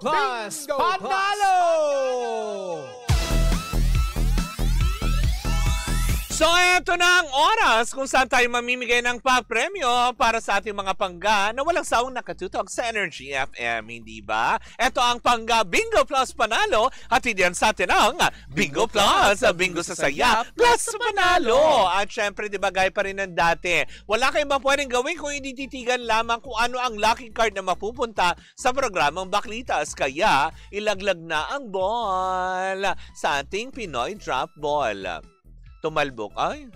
Plus Panalo! So, eto na ang oras kung saan tayo mamimigay ng pa-premyo para sa ating mga pangga na walang sawang nakatutok sa Energy FM, hindi ba? Eto ang Pangga Bingo Plus Panalo at yan sa atin ang Bingo Plus, Bingo sa Saya Plus Panalo. At syempre, di ba, gaya pa rin ng dati, wala kayong ba pwedeng gawin kung hindi titigan lamang kung ano ang lucky card na mapupunta sa programang Baklitas. Kaya, ilaglag na ang ball sa ating Pinoy Drop Ball. Tumalbok. Ay,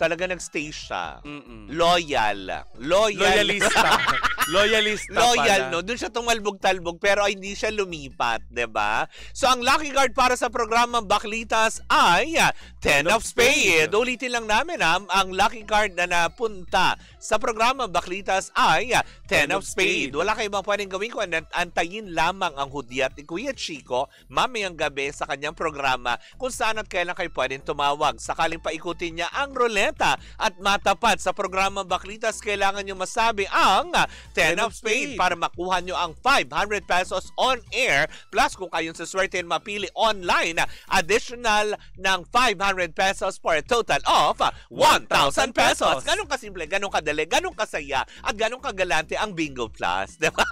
talaga nagstay siya. Loyal. Loyalista. Loyalista Loyal, pala. no? Doon siya tumalbog-talbog pero hindi siya lumipat, diba? So, ang lucky card para sa programang Baklitas ay 10 of Spades. Ulitin lang namin, ang lucky card na napunta sa programang Baklitas ay 10 of Spades. Wala kayo bang pwedeng gawin kung antayin lamang ang hudyat ni Kuya Chico mamayang gabi sa kanyang programa kung saan at kailan kayo pwedeng tumawag. Sakaling paikutin niya ang ruleta at matapat sa programang Baklitas, kailangan nyo masabi ang 10 of Spades para makuha nyo ang 500 pesos on air. Plus, kung kayong saswerte mapili online, additional ng 500 pesos for a total of 1,000 pesos. Ganun kasimple, ganun kadali, ganun kasaya, at ganun kagalante ang Bingo Plus. Diba?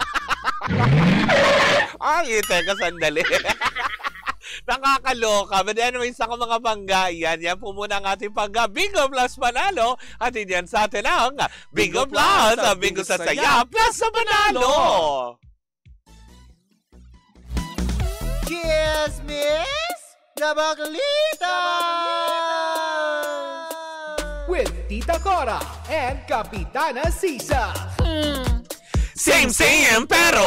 Ay, teka, sandali. Nakakaloka. But anyway, sa mga pangga, yan po muna ang ating Pangga Bingo Plus Panalo. At yan sa atin ang Bingo Plus, Bingo sa Saya Plus sa Panalo. Cheers, Miss Baklitas! With Tita Cora and Kapitana Sisa. Same, pero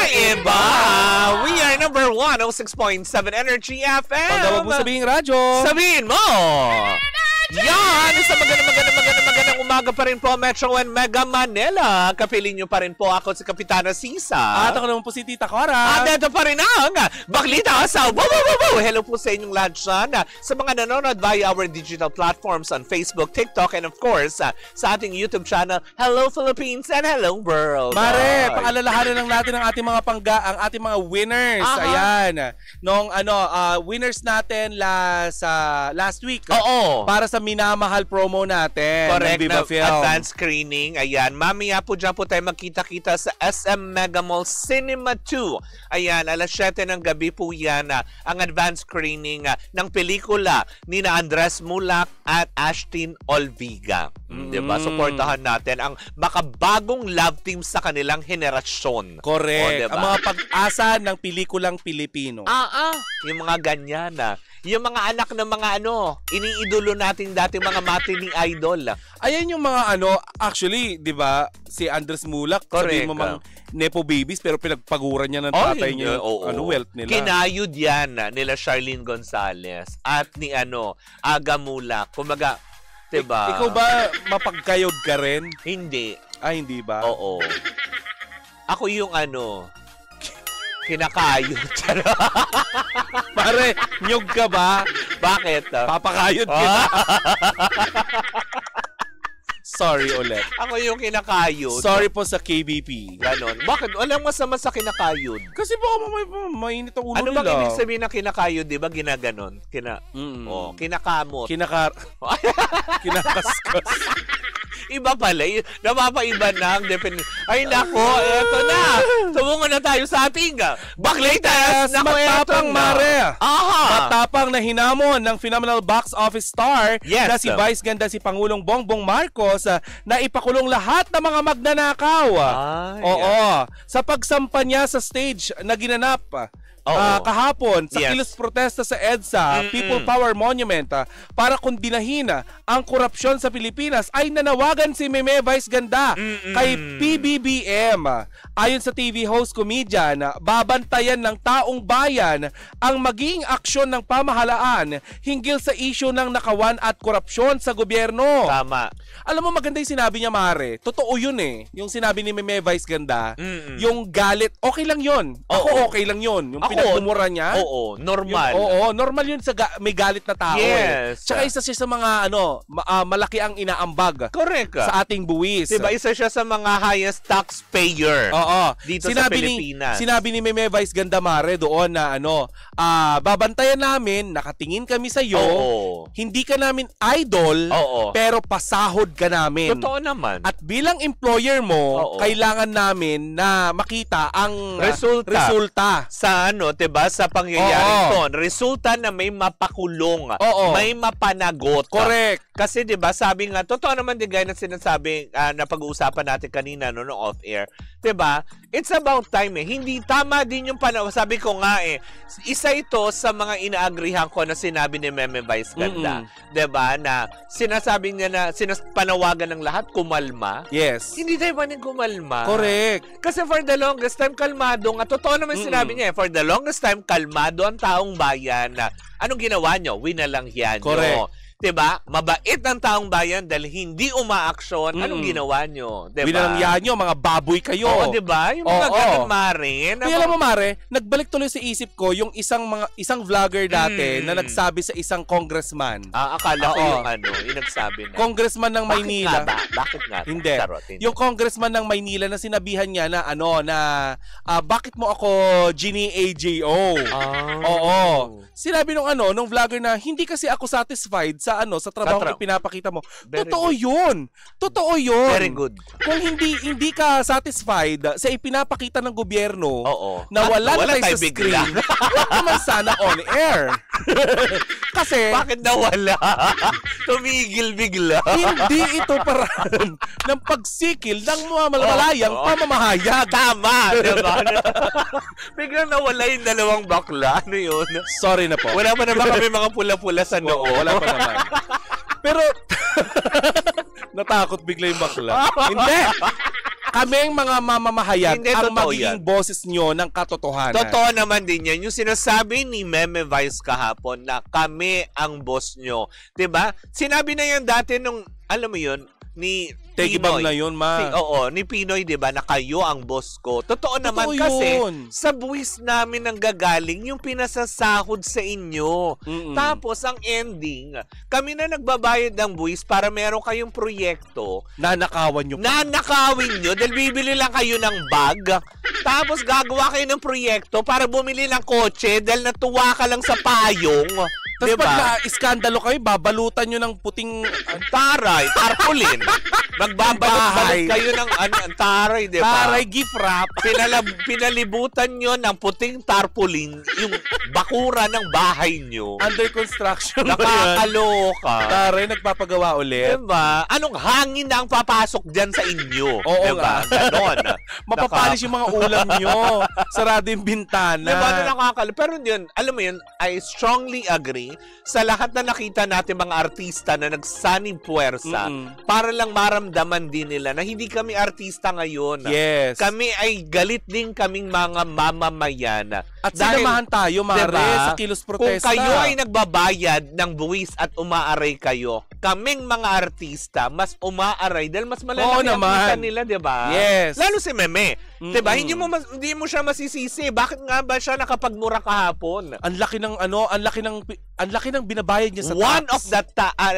iba. We are number 106.7 Energy FM. Pag daw mo sabihin radyo. Sabihin mo. Yan, sa magandang umaga pa rin po, Metro and Mega Manila. Kapiling nyo pa rin po ako si Kapitana Sisa. At ako naman po si Tita Cora. At ito pa rin ang Baklitas. Hello po sa inyong lahat dyan. Sa mga nanonood via our digital platforms on Facebook, TikTok, and of course, sa ating YouTube channel, Hello Philippines and Hello World. Mare, paalalahanan lang natin ang ating mga pangga, ang ating mga winners. Ayan. Nung winners natin last week. Oo. Para sa minamahal promo natin. Correct, Viva na Film. advanced screening. Ayan, mamaya po dyan po tayo magkita-kita sa SM Mega Mall Cinema 2. Ayan, alas 7 ng gabi po yan ang advanced screening ng pelikula ni na Andres Mulak at Ashtin Olviga. Diba? Supportahan natin ang makabagong love team sa kanilang henerasyon. Correct. Diba? Ang mga pag-asa ng pelikulang Pilipino. Yung mga ganyan yung mga anak ng mga iniidolo natin dati mga matining idol. Ayan yung mga actually, 'di ba? Si Andres Mulak, sabihin mo mang nepo babies pero pinagpaguran niya ng tatay niya wealth nila. Kinayod yan nila Charlene Gonzalez at ni Aga Mulak. Kumaga, 'di ba? Ikaw ba mapagkayod ka rin? Hindi. Hindi ba? Oo. Ako yung kinakayod. Pare, nyog ka ba? Bakit? Papakayod kita. Sorry ulit. Ako yung kinakayod. Sorry po sa KBP. Ganon. Bakit? Walang masama sa kinakayod. Kasi baka mainit ang ulo nila. Ano bang ibig sabihin ng kinakayod? Di ba ginaganon? Kinakamot. Kinakaskas. Iba pala. Napapaiba na ang definition. Ay nako, eto na. Tumungo na tayo sa ating Baklitas. Nako, matapang mare. Aha. Matapang na hinamon ng phenomenal box office star na si Vice Ganda si Pangulong Bongbong Marcos na ipakulong lahat ng mga magnanakaw. Sa pagsampa niya sa stage na ginanap kahapon sa kilos protesta sa EDSA, People Power Monument, para kundinahin ang korupsyon sa Pilipinas, ay nanawagan si Meme Vice Ganda kay PBBM. Ayon sa TV host comedian, babantayan ng taong bayan ang maging aksyon ng pamahalaan hinggil sa isyu ng nakawan at korupsyon sa gobyerno. Tama. Alam mo, maganda yung sinabi niya, Mare. Totoo yun Yung sinabi ni Meme Vice Ganda, yung galit, okay lang yun. Ako okay lang yun. Yung pinagmumura niya. Oo, normal. Normal yun sa may galit na tao. Yes. Tsaka isa siya sa mga malaki ang inaambag. Correct. Sa ating buwis. Diba, isa siya sa mga highest taxpayer. Dito sa Pilipinas. Sinabi ni Meme Vice Gandamare doon na babantayan namin, nakatingin kami sa iyo. Hindi ka namin idol, pero pasahod ka namin. Totoo naman. At bilang employer mo, kailangan namin na makita ang resulta sa diba, sa pangyayari to. Resulta na may mapakulong, may mapanagot. Correct. Kasi 'di ba, sabi nga, totoo naman din gaya ng sinasabi na pag-uusapan natin kanina no off air. 'Di ba? It's about time Hindi tama din yung panahon. Sabi ko nga isa ito sa mga inaagrihan ko na sinabi ni Meme Vice Ganda. 'Di ba? Na sinasabi niya na panawagan ng lahat kumalma. Yes. Hindi tayo ba kumalma? Correct. Kasi for the longest time kalmado nga. Totoo naman sinabi niya for the longest time kalmado ang taong bayan. Anong ginawa nyo? Winalangyan nyo. Correct. Diba? Mabait ang taong bayan dahil hindi umaaksyon. Anong ginawa nyo? Diba? Winalangyan nyo, mga baboy kayo. Oo, diba? Yung mga ganun, Mare. Kaya alam mo, Mare, nagbalik tuloy sa isip ko yung isang vlogger dati na nagsabi sa isang congressman. Akala ko yung yung nagsabi na. Congressman ng Maynila. Bakit nga? Hindi. Charot, hindi. Yung congressman ng Maynila na sinabihan niya na bakit mo ako Ginny AJO? Oo. Sinabi nung vlogger na hindi kasi ako satisfied sa trabaho na pinapakita mo. Totoo yun. Very good. Kung hindi ka satisfied sa ipinapakita ng gobyerno na wala tayo sa screen, wala naman sana on air. Kasi bakit nawala? Tumigil bigla. Hindi ito paraan ng pagsikil ng malayang pamamahayag. Tama, diba? Biglang nawala yung dalawang bakla. Ano yun? Sorry na po. Wala pa naman kami mga pula-pula sa noo. Wala pa naman. Pero natakot bigla yung bakla. Hindi. Kaming mga mamamahayag ang magiging boses nyo ng katotohanan. Totoo naman din yan. Yung sinasabi ni Meme Vice kahapon na kami ang boss nyo. Diba? Sinabi na yan dati nung, alam mo yun, ni Tegibang na yun, ma. Ni Pinoy, diba, na kayo ang boss ko. Totoo naman kasi, sa buwis namin ang gagaling yung pinasasahod sa inyo. Tapos, ang ending, kami na nagbabayad ng buwis para meron kayong proyekto. Nanakawin nyo dahil bibili lang kayo ng bag. Tapos, gagawa kayo ng proyekto para bumili ng kotse dahil natuwa ka lang sa payong. Tapos diba? Pag na-iskandalo kayo, babalutan nyo ng puting tarpaulin. Magbabalot kayo ng taray, di ba? Taray gift wrap. Pinalibutan nyo ng puting tarpaulin yung bakura ng bahay nyo. Under construction. Nakakaloka. Taray, nagpapagawa ulit. Diba? Anong hangin na ang papasok dyan sa inyo? Oo diba? Ganon. Mapapalis yung mga ulam nyo. Sarado yung bintana. Diba? Nakakaloka. Pero yun, alam mo yun, I strongly agree sa lahat na nakita natin mga artista na nagsanib puwersa para lang maramdaman din nila na hindi kami artista ngayon. Yes. Kami ay galit din kaming mga mamamayan. At sinamahan tayo, Mare, diba, sa kilos protesta. Kung kayo ay nagbabayad ng buwis at umaaray kayo, kaming mga artista, mas umaaray dahil mas malalaki ang kita nila, diba? Yes. Lalo si Meme. Diba? Hindi mo siya masisisi. Bakit nga ba siya nakapagmura kahapon? Ang laki ng binabayad niya sa tax. One of the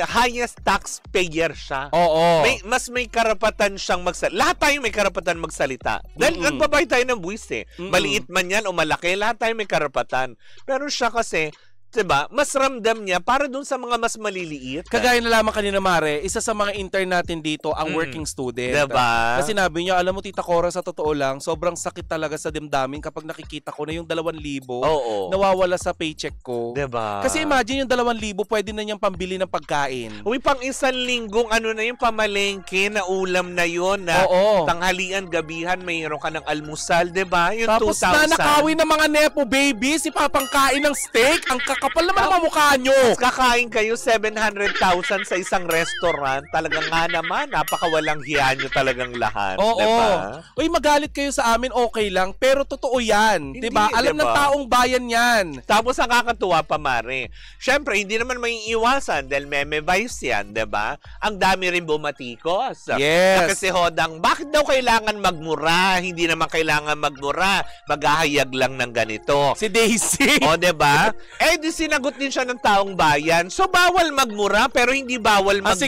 highest taxpayer siya. Oo. Mas may karapatan siyang magsalita. Lahat tayo may karapatan magsalita. Dahil nagbabayad tayo ng buwis Maliit man yan o malaki, lahat tayo may karapatan. Pero siya kasi, diba, mas ramdam niya para dun sa mga mas maliliit. Kagaya na lamang kanina, Mare, isa sa mga intern natin dito, ang working student. Diba? Kasi sinabi niya, alam mo, Tita Cora, sa totoo lang, sobrang sakit talaga sa damdamin kapag nakikita ko na yung 2,000 nawawala sa paycheck ko. Diba? Kasi imagine yung 2,000, pwede na niyang pambili ng pagkain. Uy, pang isang linggong, na yung pamalengke na ulam na yun, na tanghalian, gabihan, mayroon ka ng almusal, diba? Yung tapos 2,000. Tapos nanakawin ng mga nepo babies, ipapangkain ng steak, ang Kapal naman ang mukha nyo. Kakain kayo 700,000 sa isang restaurant. Talagang nga naman, napakawalang hiya nyo talagang lahat. Oo. Diba? Uy, magalit kayo sa amin, okay lang. Pero totoo yan. Hindi, diba? Alam ng taong bayan yan. Tapos ang kakatuwa pa, Mare. Siyempre, hindi naman may iwasan dahil meme vice yan, diba? Ang dami rin bumatikos. Yes. Kasi hodang, bakit daw kailangan magmura? Hindi naman kailangan magmura. Maghahayag lang ng ganito. Si Daisy. O, diba? Eh, di sinagot din siya ng taong bayan. So, bawal magmura, pero hindi bawal magnakaw.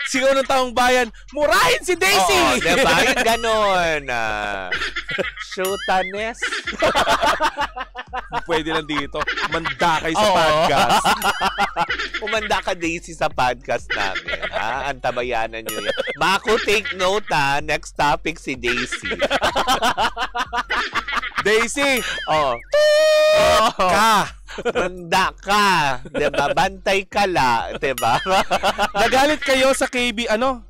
Sigaw ng taong bayan, murahin si Daisy! Oo, diba? Yung ganon. Shootanes. Pwede lang dito. Manda kayo sa podcast. Umanda ka, Daisy, sa podcast namin. Ha? Antabayanan nyo yan. Mako, take note, ha? Next topic, si Daisy. Daisy! Oh. Ka! Manda ka. Diba? Bantay ka la. Diba? Nagalit kayo sa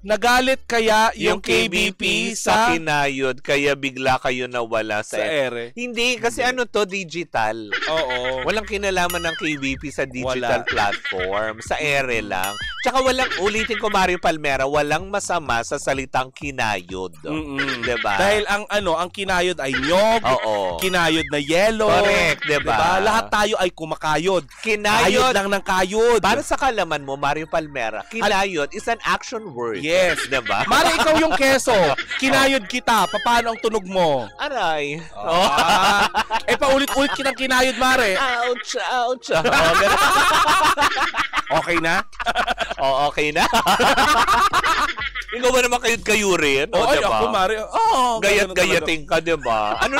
Nagalit kaya yung KBP sa kinayod, kaya bigla kayo nawala sa ere. Hindi, kasi digital. Oo. Walang kinalaman ng KBP sa digital platform. Sa ere lang. Tsaka ulitin ko, Mario Palmera, walang masama sa salitang kinayod. Diba? Dahil ang kinayod ay nyog, kinayod na yelo. Correct, diba? Lahat tayo ay kumakayod. Kinayod lang ng kayod. Para sa kalaman mo, Mario Palmera, kinayod is an action word. Yes. Diba? Mare, ikaw yung keso. Kinayod kita. Paano ang tunog mo? Aray. Paulit-ulit kitang kinayod, Mare. Ouch, ouch. Okay na? Okay na. Ikaw ba naman kayo rin? Ay, diba? ako, Mare. Gayat-gayating ka, diba? Ano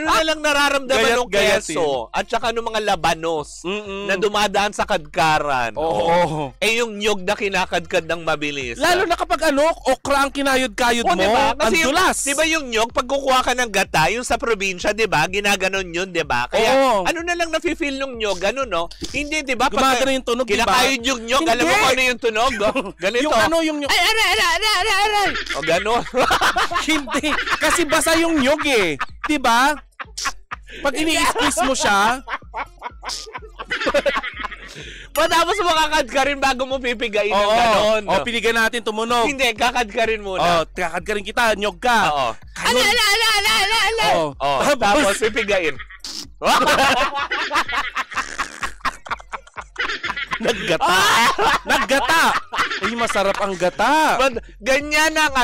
na lang nararamdaman ng keso? At saka ng mga labanos na dumadaan sa kadkaran. Oo. Yung nyog na kinakadkad ng mabilis. Lalo na kapag okra ang kinayod-kayod mo, diba? ang dulas. Diba yung nyog, pag kukuha ka ng gata, yung sa probinsya, diba? Ginaganon yun, diba? Kaya, ano na lang nafe-feel ng nyog, gano'n, no? Hindi, diba? Gumagano yung tunog, diba? Kinakayod yung nyog, alam mo kung ano yung tunog? Ganito. Yung nyog. Ay! O, gano'n. Hindi. Kasi basa yung nyog eh. Diba? Pag ini-squeeze mo siya, tapos makakad ka rin bago mo pipigain ng gano'n. Piligan natin tumunog. Hindi, kakad ka rin muna. Kakad ka rin kita, nyog ka. Tapos pipigain. Naggata. Uy, masarap ang gata. But, ganyan ang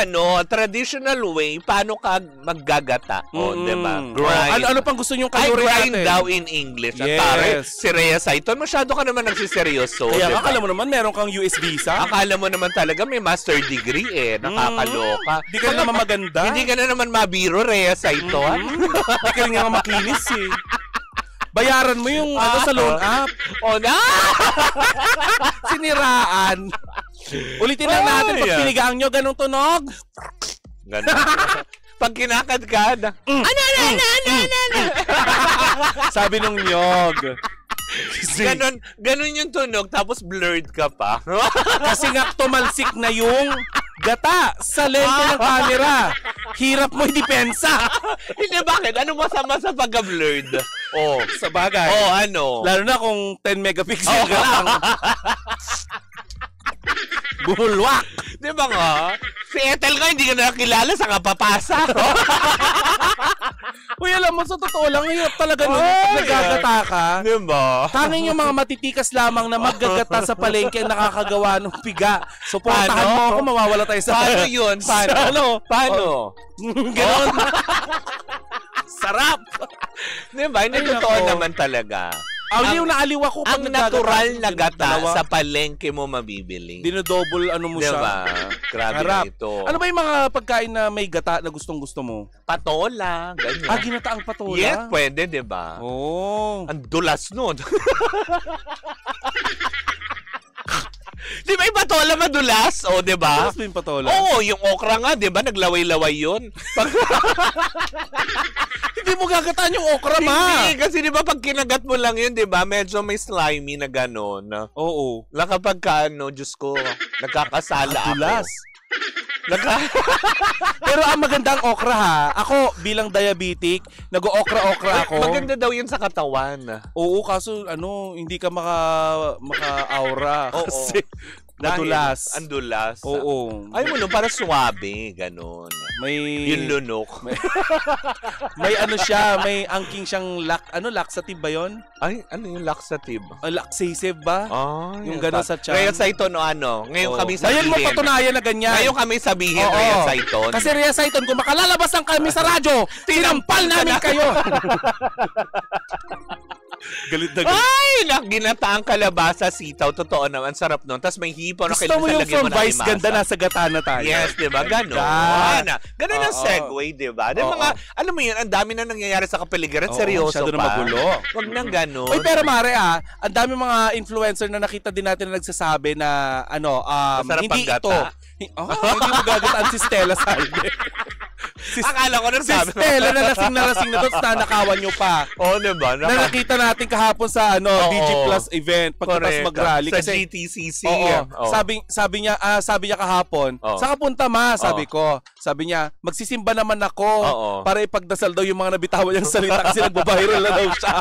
traditional way, paano ka maggagata. Diba? Grind. Ano pang gusto nyong kalori natin? Grind daw in English. Yes. Tare, si Rhea Saiton, masyado ka naman nagsiseryoso. Kaya diba? akala mo naman meron kang US visa. Akala mo naman talaga may master degree Nakakaloka. Hindi ka na naman maganda. Hindi ka na naman mabiro, Rhea Saiton. Hindi ka rin nga makinis eh. Bayaran mo yung sa loan app. Siniraan. Ulitin lang natin pag pinigaan nyo, ganong tunog. Ganon. Pag kinakadkad. Sabi nung nyog. Ganon yung tunog, tapos blurred ka pa. Kasi nga tumalsik na yung gata sa lente ng camera. Hirap mo i-depensa. Hindi, bakit? Ano masama sa pagka-blurred? Sa bagay. Lalo na kung 10 megapixel ka lang. Bulwak. Di ba nga? Si Ethel nga, hindi ka nakilala sa kapapasa. Uy, alam mo, sa totoo lang, hirap talaga nun. Pag nagagata ka, di ba? tanging yung mga matitikas lamang na maggagata sa palengke ang nakakagawa ng piga. Suportahan mo ako, mawawala tayo sa... Paano yun? Paano? Ganon. Sarap. Di ba? Hindi totoo naman talaga. Aliw na aliw ako pag ang natural na gata sa palengke mo mabibili. Dinodouble mo siya. Diba? Grabe na ito. Ano ba yung mga pagkain na may gata na gustong-gusto mo? Patola, ganyan. Ginataang patola? Yes, pwede, diba? Ang dulas nun. Di ba yung patola madulas? Diba? Dulas ba yung patola? Yung okra nga, diba? Naglaway-laway yun. Hindi mo gagataan yung okra, ma. Hindi, kasi diba pag kinagat mo lang yun, diba? Medyo may slimy na gano'n. Oo. Lang kapag Diyos ko, nagkakasala dulas. Pero ang magandang okra ha, ako bilang diabetic, nag-okra-okra ako. Maganda daw yun sa katawan. Oo, kaso hindi ka maka-aura. Kasi nadulas. Andulas. Oo. Ay mo para suwabe, ganun. Yung lunok. May siya, may angking siyang laxative ba yun? Ay, ano yung laxative? Laxative ba? Yung gano'n sa tiyan. Reacitone o ano? Ngayon kami sabihin. Ngayon mo patunayan na ganyan. Ngayon kami sabihin, Reacitone. Kasi Reacitone, kung makalalabas lang kami sa radyo, tinampal namin kayo. Galit na galit. Ay, ginataang kalabasa, sitaw. Totoo naman, sarap nun. Tapos may hipo na gusto mo yung from Vice Ganda, nasa gata na tayo. Yes, diba? Ganon. Ganon ang segue, diba? Mga, alam mo yun, ang dami na nangyayari sa kapaligiran. Seryoso pa. Na magulo. Wag nang ganon. Uy, pero Mare ang dami mga influencer na nakita din natin na nagsasabi na hindi ito. Hindi mo gagataan si Stella Salve. Akala ko si Stella na lasing na to, nanakawan nyo pa. Diba? Na nakita natin kahapon sa DG Plus event pagkatapos mag-rally. Sa GTCC. Sabi niya kahapon, saan ka punta ma? Sabi ko. Sabi niya, magsisimba naman ako para ipagdasal daw yung mga nabitawan niyang salita kasi nagbabiral na daw siya.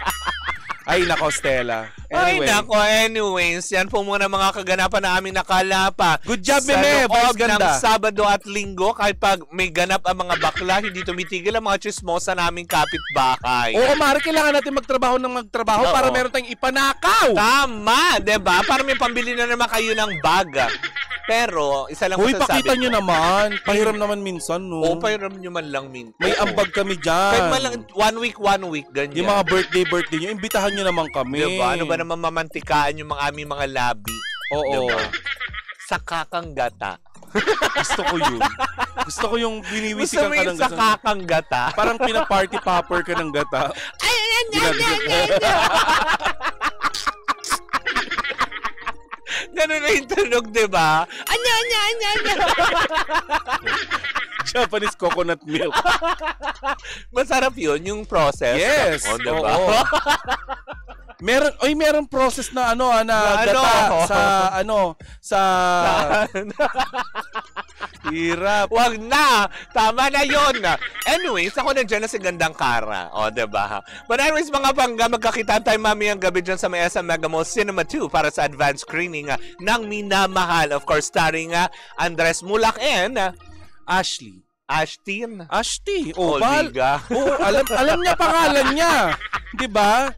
Ay, nako, Stella. Anyway. Ay, nako, anyways. Yan po muna mga kaganapan na aming nakalapa. Good job, Meme. Vice Sa Ganda. ng Sabado at Linggo, kahit pag may ganap ang mga bakla, hindi tumitigil ang mga chismosa naming kapitbahay. Oo, Mare, kailangan natin magtrabaho para meron tayong ipanakaw. Tama, diba? Para may pambili na naman kayo ng bag. Pero, isa lang masasabi ko. Pakita nyo naman. Pahiram naman minsan, no? Oo, pahiram nyo man lang minsan. May ambag kami dyan. Kahit man lang, one week, ganyan. Yung mga birthday nyo, imbitahan nyo naman kami. Diba? Ano ba naman mamantikaan yung aming mga labi? Oo. Diba? Sa kakang gata. Gusto ko yun. Gusto ko yung biniwisikan ka ng gata. Gusto mo yung sa kakang gata? Parang pina-party popper ka ng gata. Ay. Ganun na yung tunog, diba? Anya. Japanese coconut milk. Masarap yun, yung process. Yes. Diba? Meron process na gata sa hirap. Wag na! Tama na yun! Anyways, ako na dyan na si Gandang Kara. Diba? But anyways, mga bangga, magkakitaan tayo mamayang gabi dyan sa may SM Mega Mall Cinema 2 para sa advanced screening ng Minamahal. Of course, starring Andres Mulak and Ashty. Olviga. Alam niya pangalan niya. Diba?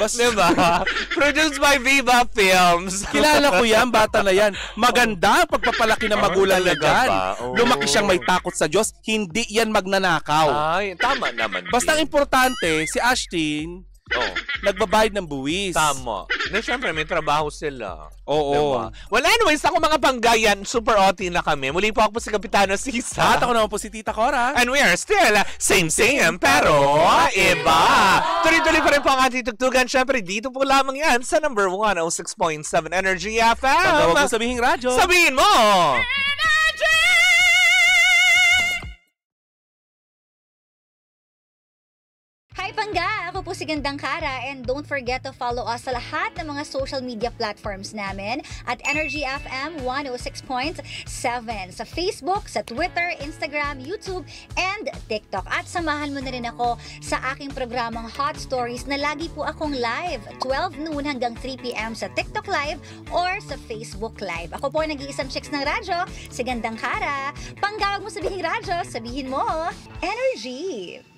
Diba? Produced by Viva Films. Kilala ko yan, bata na yan. Maganda pagpapalaki ng magulang niya dyan. Lumaki siyang may takot sa Diyos, hindi yan magnanakaw. Ay, tama naman. Basta ang importante, si Ashtin, nagbabayad ng buwis. Tama. Na syempre, may trabaho sila. Oo. Diba? Well, anyways, ako mga panggayan, super OT na kami. Muli po ako po si Kapitana Sisa. At ako naman po si Tita Cora. And we are still same pero iba. Tuloy-tuloy pa rin po ang ating tugtugan. Syempre, dito po lamang yan sa number 106.7 Energy FM. Pagkawag mo sabihin radyo. Sabihin mo! Hi Pangga! Ako po si Gandang Kara and don't forget to follow us sa lahat ng mga social media platforms namin at Energy FM 106.7 sa Facebook, sa Twitter, Instagram, YouTube, and TikTok. At samahan mo na rin ako sa aking programang Hot Stories na lagi po akong live 12 noon hanggang 3 p.m. sa TikTok Live or sa Facebook Live. Ako po ang nag-iisang chicks ng radyo, si Gandang Kara. Panggawag mo sabihin radyo, sabihin mo, Energy!